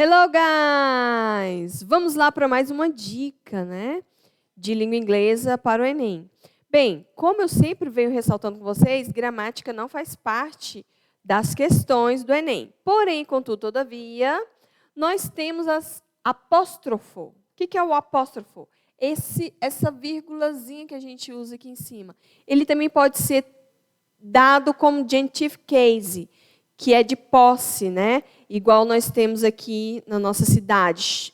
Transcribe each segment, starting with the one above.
Hello, guys! Vamos lá para mais uma dica, né, de língua inglesa para o Enem. Bem, como eu sempre venho ressaltando com vocês, gramática não faz parte das questões do Enem. Porém, contudo, todavia, nós temos as apóstrofo. O que é o apóstrofo? Essa vírgulazinha que a gente usa aqui em cima. Ele também pode ser dado como genitive case, que é de posse, né? Igual nós temos aqui na nossa cidade,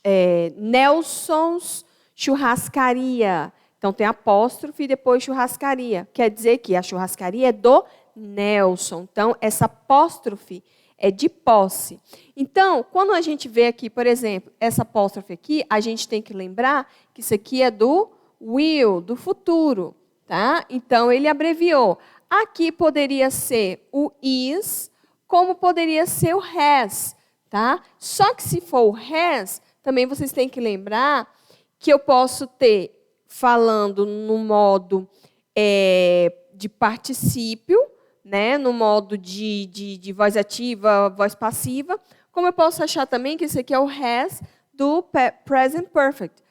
Nelson's Churrascaria. Então, tem apóstrofe e depois churrascaria. Quer dizer que a churrascaria é do Nelson. Então, essa apóstrofe é de posse. Então, quando a gente vê aqui, por exemplo, essa apóstrofe aqui, a gente tem que lembrar que isso aqui é do will, do futuro. Tá? Então, ele abreviou. Aqui poderia ser o is, como poderia ser o has, tá? Só que se for o has, também vocês têm que lembrar que eu posso ter falando no modo de particípio, né? No modo de voz ativa, voz passiva, como eu posso achar também que esse aqui é o has do present perfect.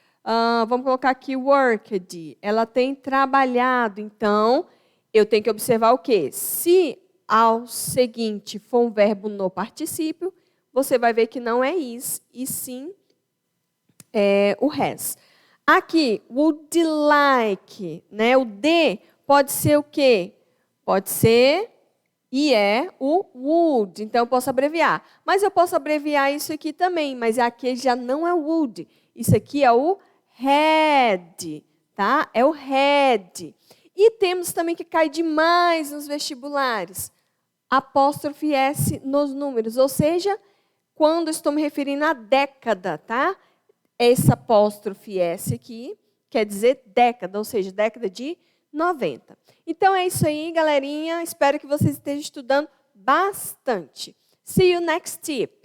Vamos colocar aqui worked. Ela tem trabalhado, então eu tenho que observar o quê? Se ao seguinte for um verbo no particípio, você vai ver que não é is, e sim o has. Aqui, would like, né? O de pode ser o quê? Pode ser e é o would. Então, eu posso abreviar. Mas eu posso abreviar isso aqui também, mas aqui já não é o would. Isso aqui é o had, tá? É o had. E temos também que cai demais nos vestibulares. Apóstrofe S nos números, ou seja, quando estou me referindo à década, tá? Essa apóstrofe S aqui quer dizer década, ou seja, década de 90. Então, é isso aí, galerinha. Espero que vocês estejam estudando bastante. See you next tip.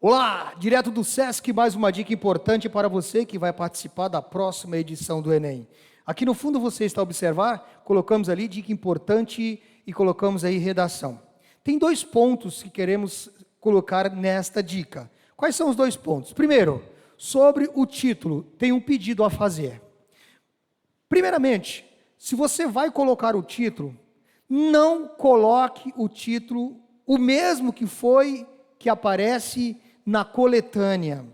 Olá, direto do SESC, mais uma dica importante para você que vai participar da próxima edição do Enem. Aqui no fundo você está a observar, colocamos ali dica importante e colocamos aí redação. Tem 2 pontos que queremos colocar nesta dica. Quais são os 2 pontos? Primeiro, sobre o título, tem um pedido a fazer. Primeiramente, se você vai colocar o título, não coloque o título o mesmo que aparece na coletânea,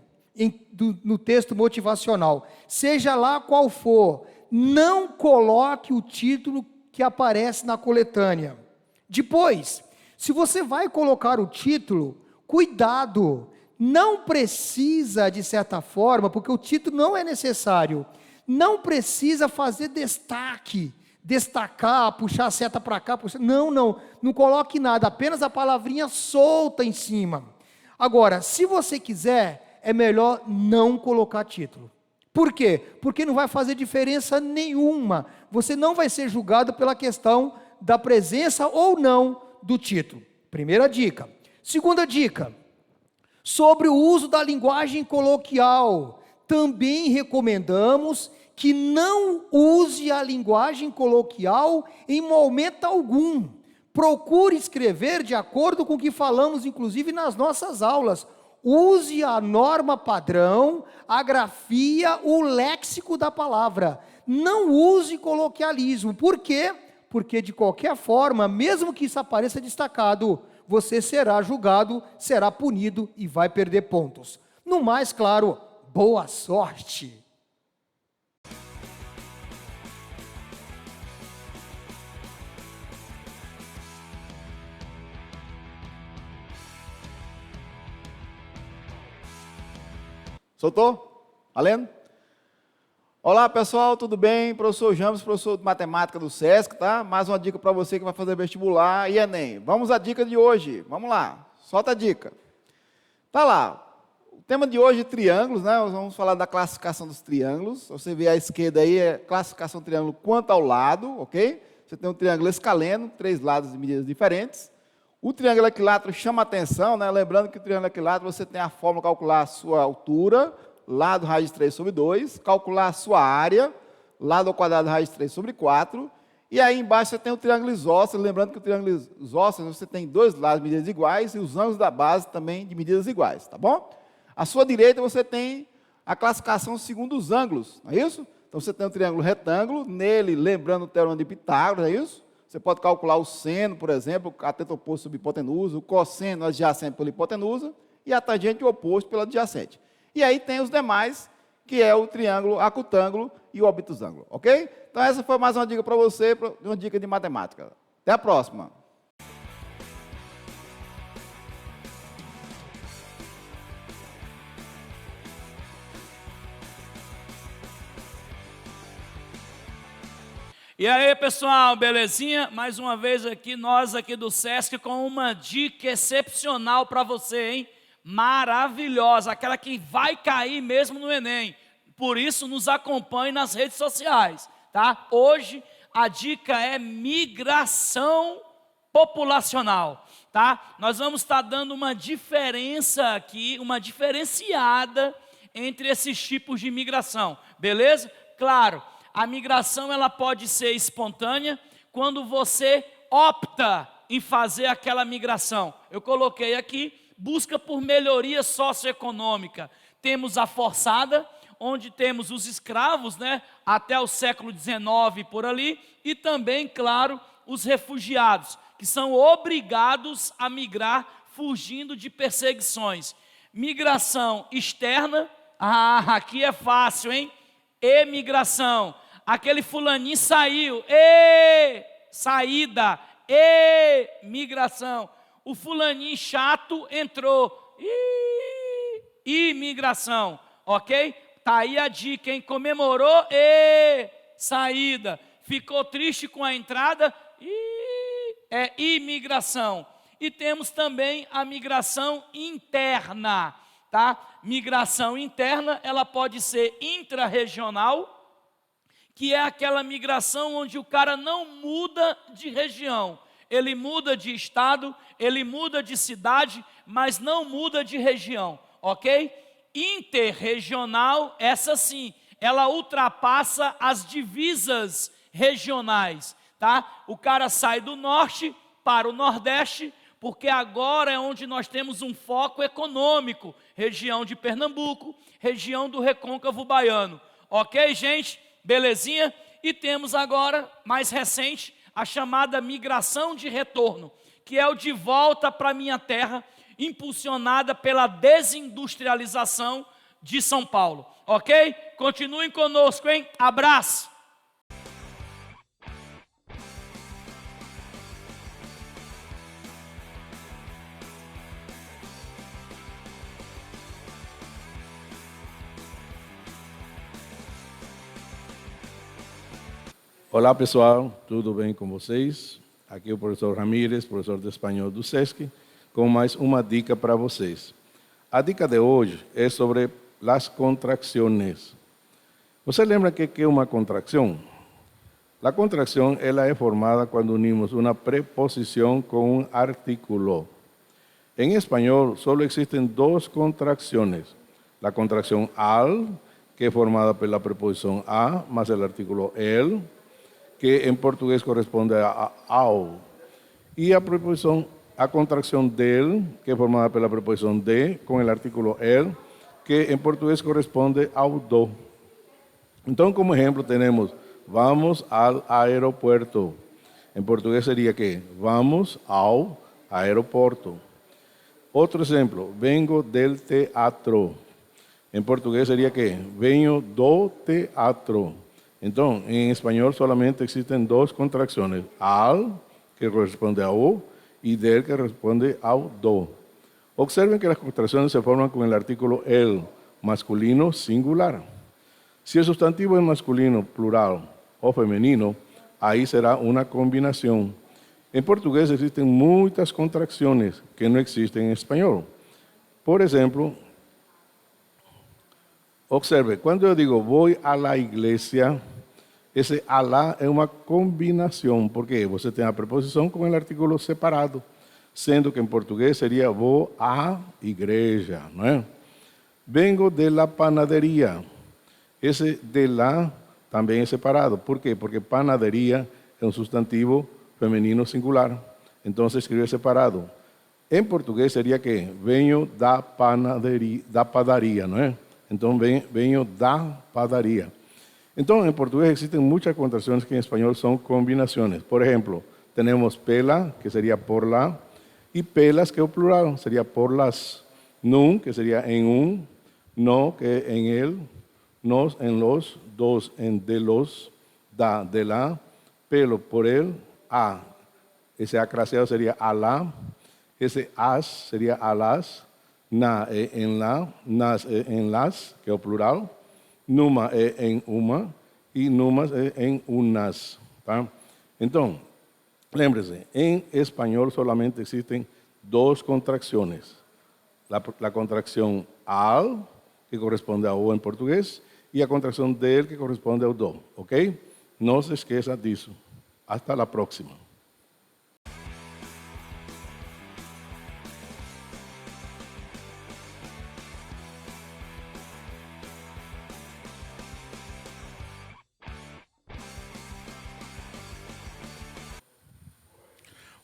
no texto motivacional. Seja lá qual for, não coloque o título que aparece na coletânea. Depois, se você vai colocar o título, cuidado, não precisa, de certa forma, porque o título não é necessário, não precisa fazer destaque, destacar, puxar a seta para cá, não coloque nada, apenas a palavrinha solta em cima. Agora, se você quiser, é melhor não colocar título. Por quê? Porque não vai fazer diferença nenhuma. Você não vai ser julgado pela questão da presença ou não do título. Primeira dica. Segunda dica, sobre o uso da linguagem coloquial. Também recomendamos que não use a linguagem coloquial em momento algum. Procure escrever de acordo com o que falamos, inclusive nas nossas aulas. Use a norma padrão, a grafia, o léxico da palavra. Não use coloquialismo. Por quê? Porque, de qualquer forma, mesmo que isso apareça destacado, você será julgado, será punido e vai perder pontos. No mais, claro, boa sorte! Soltou? Valendo? Olá, pessoal, tudo bem? Professor James, professor de matemática do SESC, tá? Mais uma dica para você que vai fazer vestibular e Enem. Vamos à dica de hoje. Vamos lá, solta a dica. Tá lá. O tema de hoje é triângulos, né? Nós vamos falar da classificação dos triângulos. Você vê à esquerda aí, é classificação do triângulo quanto ao lado, ok? Você tem um triângulo escaleno, 3 lados de medidas diferentes. O triângulo equilátero chama atenção, né? Lembrando que o triângulo equilátero você tem a fórmula calcular a sua altura, lado raiz de 3 sobre 2, calcular a sua área, lado ao quadrado raiz de 3 sobre 4, e aí embaixo você tem o triângulo isósceles, lembrando que o triângulo isósceles você tem dois lados de medidas iguais e os ângulos da base também de medidas iguais, tá bom? À sua direita você tem a classificação segundo os ângulos, não é isso? Então você tem o triângulo retângulo, nele, lembrando o teorema de Pitágoras, não é isso? Você pode calcular o seno, por exemplo, o cateto oposto sobre hipotenusa, o cosseno adjacente pela hipotenusa e a tangente oposto pela adjacente. E aí tem os demais, que é o triângulo acutângulo e o obtusângulo, ok? Então essa foi mais uma dica para você, uma dica de matemática. Até a próxima. E aí, pessoal, belezinha? Mais uma vez aqui, nós aqui do SESC com uma dica excepcional para você, hein? Maravilhosa, aquela que vai cair mesmo no Enem. Por isso, nos acompanhe nas redes sociais, tá? Hoje, a dica é migração populacional, tá? Nós vamos estar dando uma diferença aqui, uma diferenciada entre esses tipos de migração, beleza? Claro, a migração ela pode ser espontânea quando você opta em fazer aquela migração. Eu coloquei aqui, busca por melhoria socioeconômica. Temos a forçada, onde temos os escravos, né, até o século XIX por ali, e também, claro, os refugiados, que são obrigados a migrar fugindo de perseguições. Migração externa, aqui é fácil, hein? Emigração, aquele fulaninho saiu, saída, migração. O fulaninho chato entrou, imigração, ok? Tá aí a dica, hein? Comemorou, saída. Ficou triste com a entrada, é imigração. E temos também a migração interna, tá? Migração interna, ela pode ser intrarregional, que é aquela migração onde o cara não muda de região. Ele muda de estado, ele muda de cidade, mas não muda de região, ok? Interregional, essa sim, ela ultrapassa as divisas regionais, tá? O cara sai do norte para o nordeste, porque agora é onde nós temos um foco econômico, região de Pernambuco, região do Recôncavo Baiano, ok, gente? Belezinha? E temos agora, mais recente, a chamada migração de retorno, que é o de volta para a minha terra, impulsionada pela desindustrialização de São Paulo, ok? Continuem conosco, hein? Abraço! Olá pessoal, tudo bem com vocês? Aqui é o professor Ramírez, professor de espanhol do SESC, com mais uma dica para vocês. A dica de hoje é sobre as contracções. Você lembra que é uma contracção? A contracção ela é formada quando unimos uma preposição com um artículo. Em espanhol, só existem duas contracções. A contracção al, que é formada pela preposição a, mais o artículo el, que em português corresponde a ao. E a contracção del, que é formada pela preposição de, com o artículo el, que em português corresponde ao do. Então, como exemplo, temos vamos al aeropuerto. Em português seria que vamos ao aeroporto. Outro exemplo, vengo del teatro. Em português seria que venho do teatro. Então, em espanhol solamente existem duas contracções. Al, que corresponde ao, e del, que responde ao do. Observen que as contracções se formam com o artículo el, masculino singular. Se o substantivo é masculino, plural ou feminino, aí será uma combinação. Em português existem muitas contracções que não existem em espanhol. Por exemplo, observe, quando eu digo vou a la igreja, esse alá é uma combinação, porque você tem a preposição com o artículo separado, sendo que em português seria vou à igreja, não é? Vengo de la panadería. Ese de la también es separado. ¿Por qué? Porque panadería es un sustantivo femenino singular. Entonces escribe separado. En portugués sería que venho da padaria, ¿no es? Entonces venho da padaria. Entonces en portugués existen muchas contracciones que en español son combinaciones. Por ejemplo, tenemos pela, que sería por la, y pelas, que es plural, sería por las. Num, que sería en un, no, que en el, nos, en los, dos, en de los, da, de la, pelo, por el, a. Ese acraciado sería a la, ese as sería a las, na, en la, nas, en las, que es plural, numa, en uma, y numas, en unas. ¿Tá? Entonces, lémbrese, en español solamente existen dos contracciones. La contracción al, que corresponde a o en portugués, y a contracción del, que corresponde ao do. ¿Ok? No se esqueça disso. Hasta la próxima.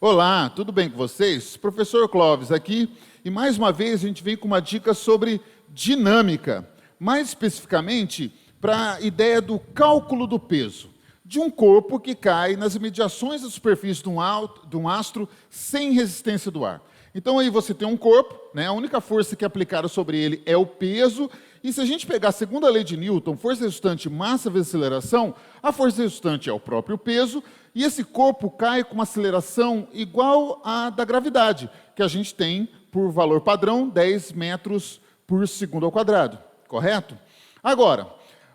Olá, tudo bem com vocês? Professor Clóvis aqui, e mais uma vez a gente vem com uma dica sobre dinâmica, mais especificamente para a ideia do cálculo do peso de um corpo que cai nas imediações da superfície de um astro sem resistência do ar. Então aí você tem um corpo, né, a única força que é aplicada sobre ele é o peso, e se a gente pegar a segunda lei de Newton, força resultante, massa vezes aceleração, a força resultante é o próprio peso, e esse corpo cai com uma aceleração igual à da gravidade, que a gente tem, por valor padrão, 10 metros por segundo ao quadrado, correto? Agora,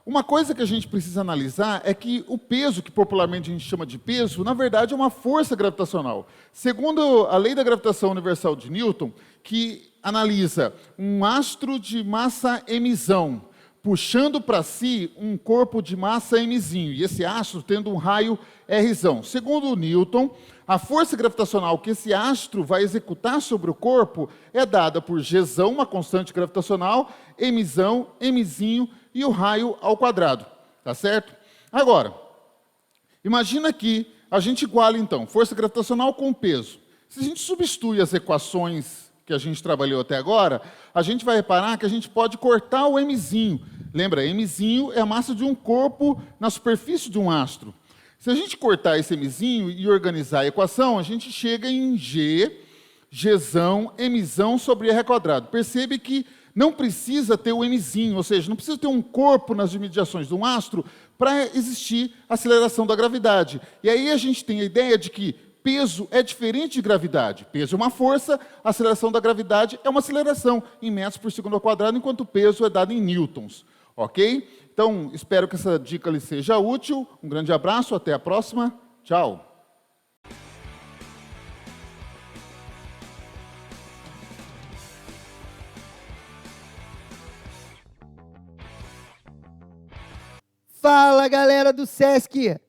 uma coisa que a gente precisa analisar é que o peso, que popularmente a gente chama de peso, na verdade é uma força gravitacional. Segundo a lei da gravitação universal de Newton, que analisa um astro de massa mzão, puxando para si um corpo de massa mzinho, e esse astro tendo um raio rzão. Segundo Newton, a força gravitacional que esse astro vai executar sobre o corpo é dada por gzão, uma constante gravitacional, mzão, mzinho e o raio ao quadrado. Tá certo? Agora, imagina que a gente iguala, então, força gravitacional com peso. Se a gente substitui as equações que a gente trabalhou até agora, a gente vai reparar que a gente pode cortar o mzinho. Lembra, mzinho é a massa de um corpo na superfície de um astro. Se a gente cortar esse mzinho e organizar a equação, a gente chega em gzão, mzão sobre r quadrado. Percebe que não precisa ter o mzinho, ou seja, não precisa ter um corpo nas imediações de um astro para existir a aceleração da gravidade. E aí a gente tem a ideia de que peso é diferente de gravidade. Peso é uma força, a aceleração da gravidade é uma aceleração em metros por segundo ao quadrado, enquanto o peso é dado em newtons. Ok? Então, espero que essa dica lhe seja útil. Um grande abraço, até a próxima. Tchau. Fala, galera do SESC!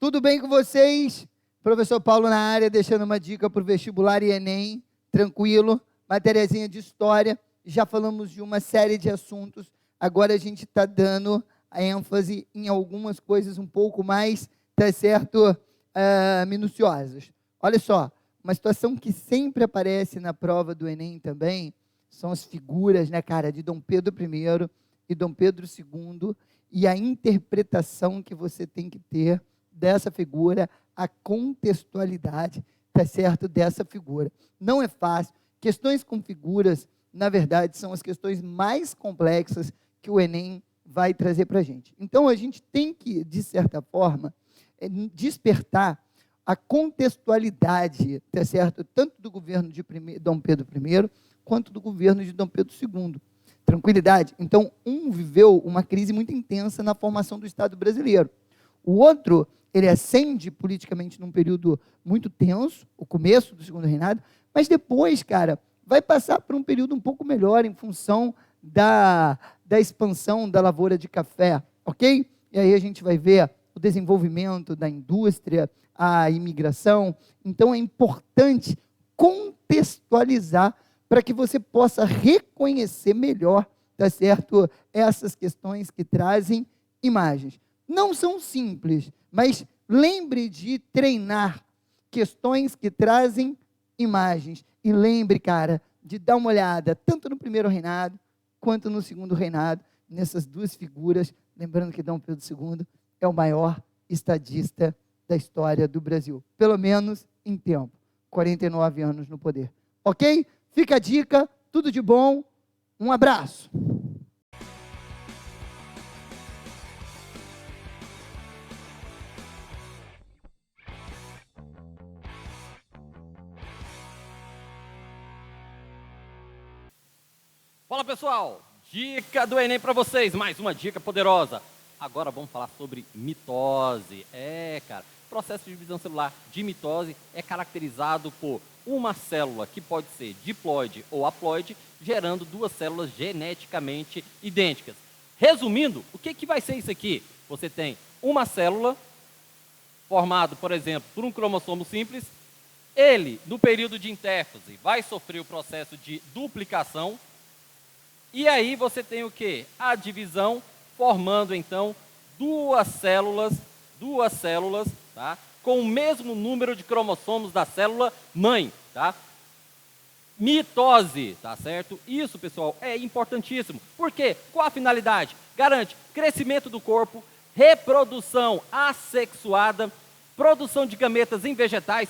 Tudo bem com vocês? Professor Paulo na área, deixando uma dica para o vestibular e Enem. Tranquilo, matériazinha de história. Já falamos de uma série de assuntos. Agora a gente está dando a ênfase em algumas coisas um pouco mais, tá certo, minuciosas. Olha só, uma situação que sempre aparece na prova do Enem também, são as figuras, né, cara, de Dom Pedro I e Dom Pedro II, e a interpretação que você tem que ter dessa figura, a contextualidade, tá certo, dessa figura. Não é fácil. Questões com figuras, na verdade, são as questões mais complexas que o Enem vai trazer para a gente. Então, a gente tem que, de certa forma, despertar a contextualidade, tá certo, tanto do governo de Dom Pedro I, quanto do governo de Dom Pedro II. Tranquilidade? Então, um viveu uma crise muito intensa na formação do Estado brasileiro. O outro, ele ascende politicamente num período muito tenso, o começo do segundo reinado, mas depois, cara, vai passar por um período um pouco melhor em função da expansão da lavoura de café, ok? E aí a gente vai ver o desenvolvimento da indústria, a imigração. Então, é importante contextualizar para que você possa reconhecer melhor tá certo? Essas questões que trazem imagens. Não são simples, mas lembre de treinar questões que trazem imagens. E lembre, cara, de dar uma olhada tanto no primeiro reinado quanto no segundo reinado, nessas duas figuras. Lembrando que Dom Pedro II é o maior estadista da história do Brasil, pelo menos em tempo, 49 anos no poder. Ok? Fica a dica, tudo de bom, um abraço. Fala pessoal, dica do Enem para vocês, mais uma dica poderosa. Agora vamos falar sobre mitose. Cara, o processo de divisão celular de mitose é caracterizado por uma célula que pode ser diploide ou haploide, gerando duas células geneticamente idênticas. Resumindo, o que vai ser isso aqui? Você tem uma célula formada, por exemplo, por um cromossomo simples. Ele, no período de intérfase, vai sofrer o processo de duplicação. E aí você tem o quê? A divisão, formando então duas células, tá? Com o mesmo número de cromossomos da célula mãe, tá? Mitose, tá certo? Isso, pessoal, é importantíssimo. Por quê? Qual a finalidade? Garante crescimento do corpo, reprodução assexuada, produção de gametas em vegetais.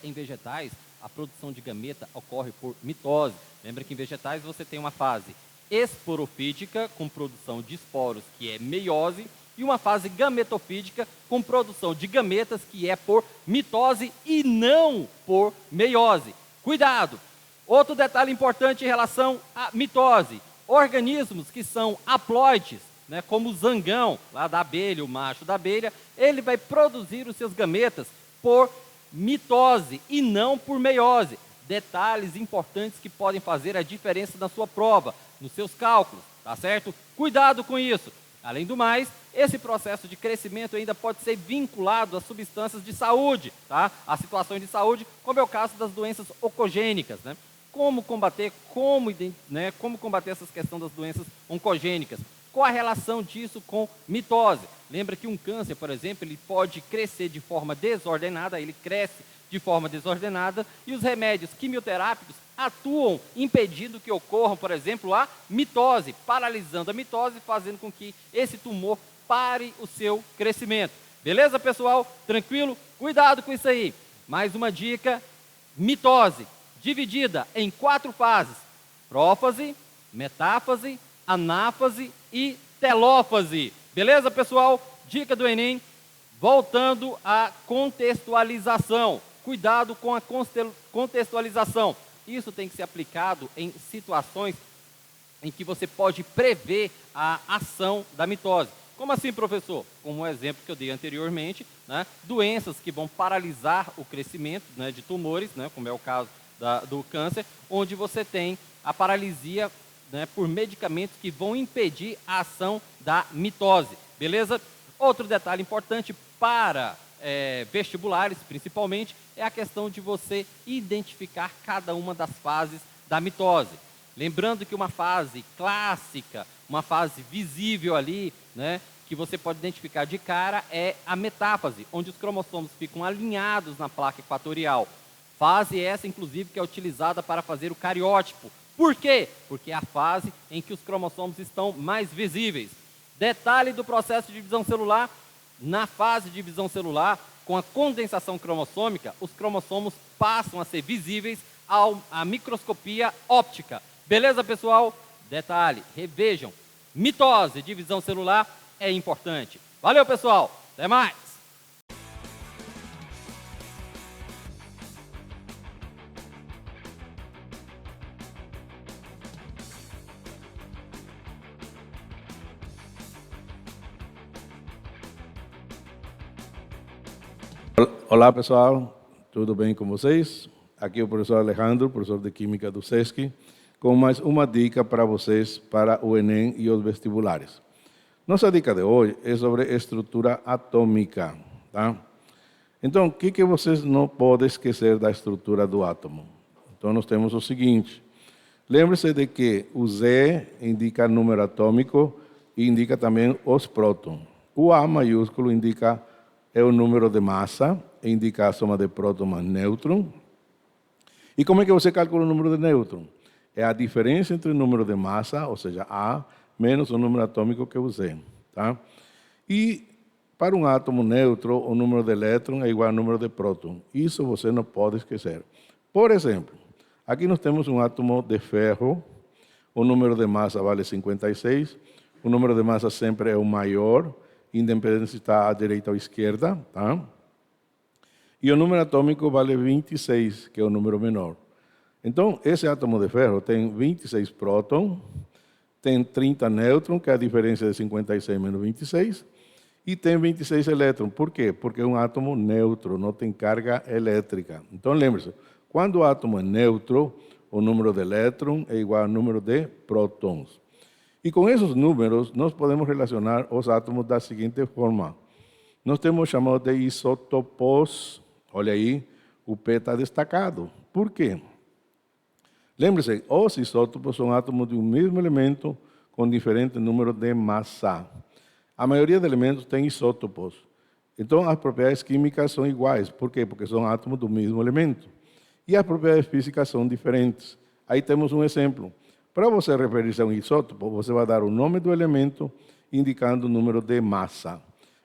Em vegetais, a produção de gameta ocorre por mitose. Lembra que em vegetais você tem uma fase esporofítica, com produção de esporos, que é meiose, e uma fase gametofítica, com produção de gametas, que é por mitose e não por meiose. Cuidado! Outro detalhe importante em relação à mitose: organismos que são haploides, né, como o zangão, lá da abelha, o macho da abelha, ele vai produzir os seus gametas por mitose e não por meiose. Detalhes importantes que podem fazer a diferença na sua prova, nos seus cálculos, tá certo? Cuidado com isso. Além do mais, esse processo de crescimento ainda pode ser vinculado a substâncias de saúde, tá? A situações de saúde, como é o caso das doenças oncogênicas, né? Como combater essas questões das doenças oncogênicas? Qual a relação disso com mitose? Lembra que um câncer, por exemplo, ele pode crescer de forma desordenada, ele cresce de forma desordenada, e os remédios quimioterápicos atuam impedindo que ocorra, por exemplo, a mitose, paralisando a mitose, fazendo com que esse tumor pare o seu crescimento. Beleza, pessoal? Tranquilo? Cuidado com isso aí. Mais uma dica: mitose, dividida em 4 fases: prófase, metáfase, anáfase e telófase. Beleza, pessoal? Dica do Enem, voltando à contextualização. Cuidado com a contextualização. Isso tem que ser aplicado em situações em que você pode prever a ação da mitose. Como assim, professor? Como o exemplo que eu dei anteriormente, né? Doenças que vão paralisar o crescimento, né, de tumores, né, como é o caso do câncer, onde você tem a paralisia, né, por medicamentos que vão impedir a ação da mitose. Beleza? Outro detalhe importante para vestibulares, principalmente, é a questão de você identificar cada uma das fases da mitose. Lembrando que uma fase clássica, uma fase visível ali, né, que você pode identificar de cara, é a metáfase, onde os cromossomos ficam alinhados na placa equatorial. Fase essa, inclusive, que é utilizada para fazer o cariótipo. Por quê? Porque é a fase em que os cromossomos estão mais visíveis. Detalhe do processo de divisão celular: na fase de divisão celular, com a condensação cromossômica, os cromossomos passam a ser visíveis à microscopia óptica. Beleza, pessoal? Detalhe, revejam: mitose, divisão celular é importante. Valeu, pessoal! Até mais! Olá, pessoal, tudo bem com vocês? Aqui é o professor Alejandro, professor de Química do SESC, com mais uma dica para vocês para o Enem e os vestibulares. Nossa dica de hoje é sobre estrutura atômica, tá? Então, o que vocês não podem esquecer da estrutura do átomo? Então, nós temos o seguinte: Lembre-se de que o Z indica número atômico e indica também os prótons. O A maiúsculo indica o número de massa, e indica a soma de próton mais nêutron. E como é que você calcula o número de nêutron? É a diferença entre o número de massa, ou seja, A, menos o número atômico, que é o Z. Tá? E para um átomo neutro, o número de elétron é igual ao número de próton. Isso você não pode esquecer. Por exemplo, aqui nós temos um átomo de ferro, o número de massa vale 56, o número de massa sempre é o maior, independente se está à direita ou à esquerda. Tá? E o número atômico vale 26, que é o número menor. Então, esse átomo de ferro tem 26 prótons, tem 30 nêutrons, que é a diferença de 56 menos 26, e tem 26 elétrons. Por quê? Porque é um átomo neutro, não tem carga elétrica. Então, lembre-se, quando o átomo é neutro, o número de elétrons é igual ao número de prótons. E com esses números, nós podemos relacionar os átomos da seguinte forma. Nós temos o chamado de isótopos. Olha aí, o P está destacado. Por quê? Lembre-se, os isótopos são átomos de um mesmo elemento com diferente número de massa. A maioria dos elementos tem isótopos. Então, as propriedades químicas são iguais. Por quê? Porque são átomos do mesmo elemento. E as propriedades físicas são diferentes. Aí temos um exemplo. Para você referir-se a um isótopo, você vai dar o nome do elemento indicando o número de massa.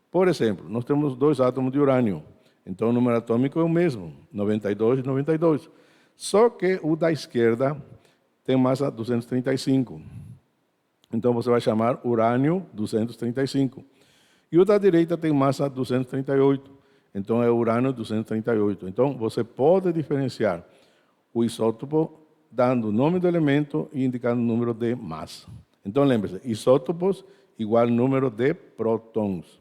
Por exemplo, nós temos 2 átomos de urânio. Então, o número atômico é o mesmo, 92 e 92. Só que o da esquerda tem massa 235. Então, você vai chamar urânio 235. E o da direita tem massa 238. Então, é urânio 238. Então, você pode diferenciar o isótopo dando o nome do elemento e indicando o número de massa. Então, lembre-se, isótopos igual número de prótons.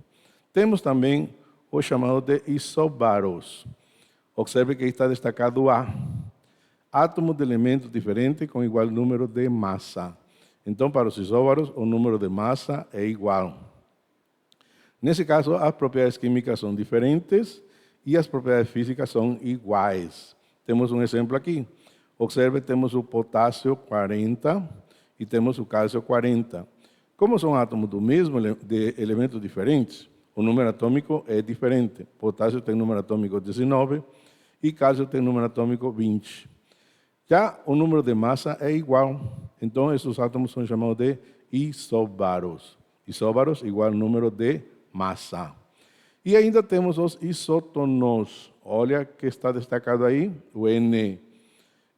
Temos também o chamado de isóbaros. Observe que está destacado o A. Átomo de elementos diferentes com igual número de massa. Então, para os isóbaros, o número de massa é igual. Nesse caso, as propriedades químicas são diferentes e as propriedades físicas são iguais. Temos um exemplo aqui. Observe, temos o potássio 40 e temos o cálcio 40. Como são átomos do mesmo de elementos diferentes, o número atômico é diferente. Potássio tem número atômico 19 e cálcio tem número atômico 20. Já o número de massa é igual. Então, esses átomos são chamados de isóbaros. Isóbaros igual número de massa. E ainda temos os isótonos. Olha que está destacado aí, o N.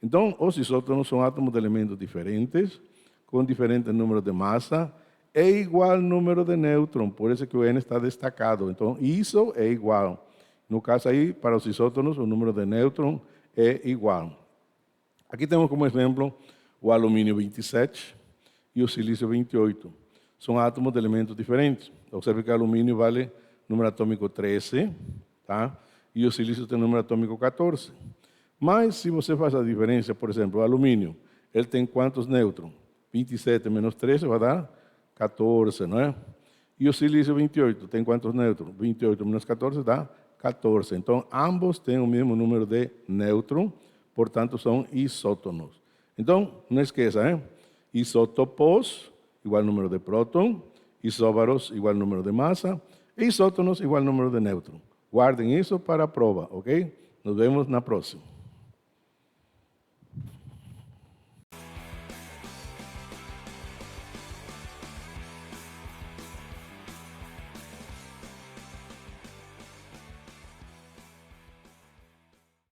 Então, os isótonos são átomos de elementos diferentes, com diferente número de massa, é igual número de nêutron, por isso que o N está destacado. Então, isso é igual. No caso aí, para os isótonos, o número de nêutron é igual. Aqui temos como exemplo o alumínio 27 e o silício 28. São átomos de elementos diferentes. Observe que o alumínio vale número atômico 13, tá? E o silício tem número atômico 14. Mas, se você faz a diferença, por exemplo, o alumínio, ele tem quantos nêutrons? 27 menos 13 vai dar 14, não é? E o silício 28, tem quantos nêutrons? 28 menos 14 dá 14. Então, ambos têm o mesmo número de nêutrons, portanto, são isótonos. Então, não esqueça, hein? Isótopos igual número de próton, isóbaros igual número de massa, e isótonos igual número de nêutrons. Guardem isso para a prova, ok? Nos vemos na próxima.